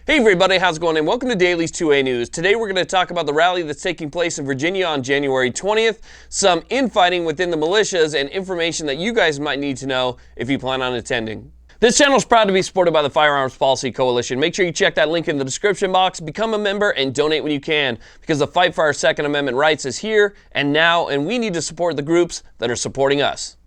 Hey everybody, how's it going? And welcome to Daily's 2A News. Today we're going to talk about the rally that's taking place in Virginia on January 20th, some infighting within the militias, and information that you guys might need to know if you plan on attending. This channel is proud to be supported by the Firearms Policy Coalition. Make sure you check that link in the description box, become a member, and donate when you can, because the fight for our Second Amendment rights is here and now, and we need to support the groups that are supporting us.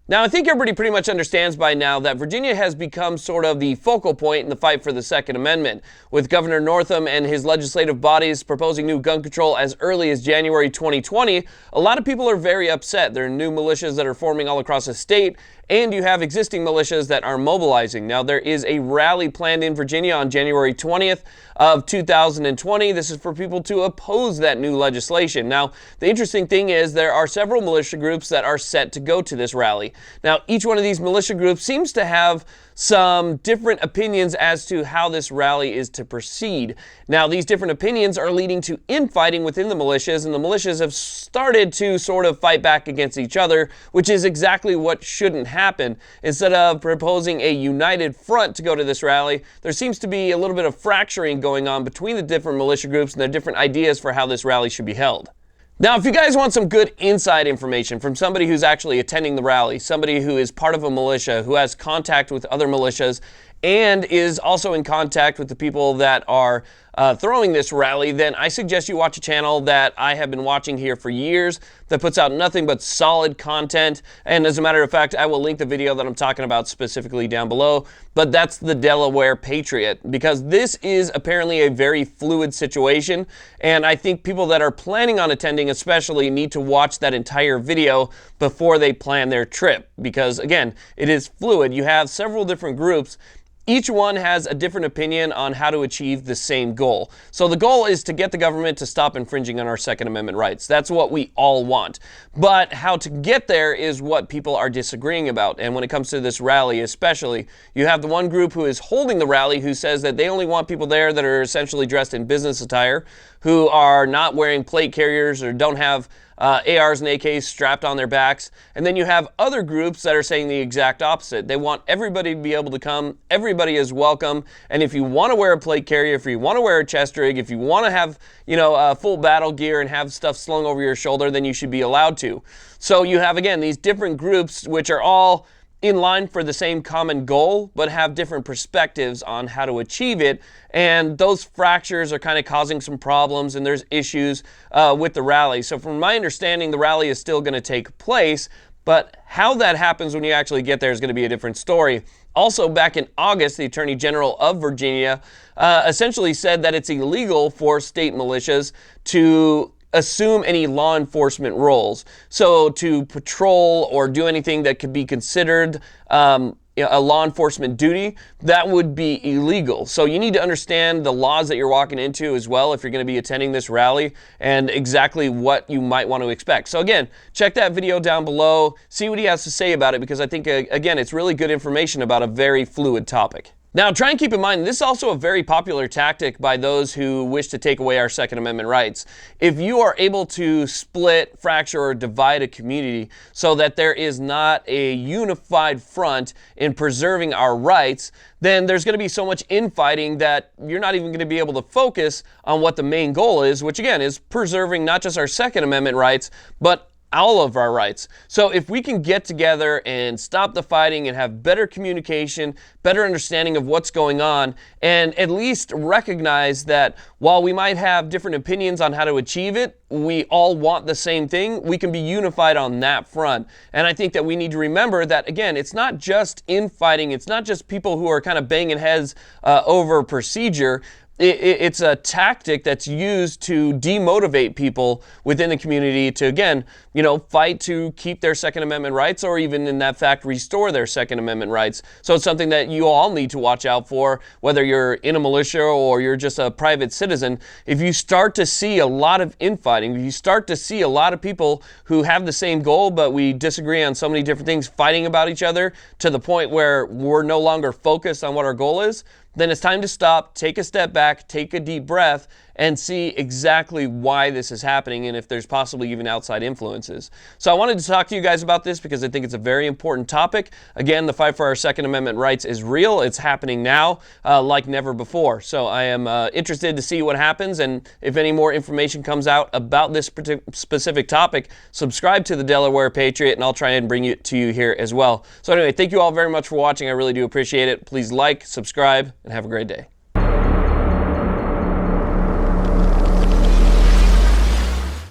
Now, I think everybody pretty much understands by now that Virginia has become sort of the focal point in the fight for the Second Amendment, with Governor Northam and his legislative bodies proposing new gun control as early as January 2020. A lot of people are very upset. There are new militias that are forming all across the state, and you have existing militias that are mobilizing. Now, there is a rally planned in Virginia on January 20th of 2020. This is for people to oppose that new legislation. Now, the interesting thing is there are several militia groups that are set to go to this rally. Now, each one of these militia groups seems to have some different opinions as to how this rally is to proceed. Now, these different opinions are leading to infighting within the militias, and the militias have started to sort of fight back against each other, which is exactly what shouldn't happen. Instead of proposing a united front to go to this rally, there seems to be a little bit of fracturing going on between the different militia groups and their different ideas for how this rally should be held. Now, if you guys want some good inside information from somebody who's actually attending the rally, somebody who is part of a militia, who has contact with other militias, and is also in contact with the people that are throwing this rally, then I suggest you watch a channel that I have been watching here for years that puts out nothing but solid content. And as a matter of fact, I will link the video that I'm talking about specifically down below. But that's the Delaware Patriot, because this is apparently a very fluid situation. And I think people that are planning on attending especially need to watch that entire video before they plan their trip. Because again, it is fluid. You have several different groups. Each one has a different opinion on how to achieve the same goal. So the goal is to get the government to stop infringing on our Second Amendment rights. That's what we all want. But how to get there is what people are disagreeing about. And when it comes to this rally especially, you have the one group who is holding the rally who says that they only want people there that are essentially dressed in business attire, who are not wearing plate carriers or don't have ARs and AKs strapped on their backs. And then you have other groups that are saying the exact opposite. They want everybody to be able to come. Everybody is welcome. And if you want to wear a plate carrier, if you want to wear a chest rig, if you want to have, full battle gear and have stuff slung over your shoulder, then you should be allowed to. So you have, again, these different groups which are all in line for the same common goal, but have different perspectives on how to achieve it. And those fractures are kind of causing some problems, and there's issues with the rally. So from my understanding, the rally is still going to take place, but how that happens when you actually get there is going to be a different story. Also, back in August, the Attorney General of Virginia essentially said that it's illegal for state militias to assume any law enforcement roles. So to patrol or do anything that could be considered a law enforcement duty, that would be illegal. So you need to understand the laws that you're walking into as well if you're going to be attending this rally, and exactly what you might want to expect. So again, check that video down below, see what he has to say about it, because I think, again, it's really good information about a very fluid topic. Now, try and keep in mind, this is also a very popular tactic by those who wish to take away our Second Amendment rights. If you are able to split, fracture, or divide a community so that there is not a unified front in preserving our rights, then there's going to be so much infighting that you're not even going to be able to focus on what the main goal is, which again is preserving not just our Second Amendment rights, but all of our rights. So if we can get together and stop the fighting and have better communication, better understanding of what's going on, and at least recognize that while we might have different opinions on how to achieve it, we all want the same thing, we can be unified on that front. And I think that we need to remember that, again, it's not just infighting, it's not just people who are kind of banging heads over procedure. It's a tactic that's used to demotivate people within the community to, again, fight to keep their Second Amendment rights, or even in that fact, restore their Second Amendment rights. So it's something that you all need to watch out for, whether you're in a militia or you're just a private citizen. If you start to see a lot of infighting, if you start to see a lot of people who have the same goal, but we disagree on so many different things, fighting about each other to the point where we're no longer focused on what our goal is, then it's time to stop, take a step back, take a deep breath, and see exactly why this is happening and if there's possibly even outside influences. So I wanted to talk to you guys about this because I think it's a very important topic. Again, the fight for our Second Amendment rights is real. It's happening now like never before. So I am interested to see what happens, and if any more information comes out about this specific topic, subscribe to the Delaware Patriot, and I'll try and bring it to you here as well. So anyway, thank you all very much for watching. I really do appreciate it. Please like, subscribe, and have a great day.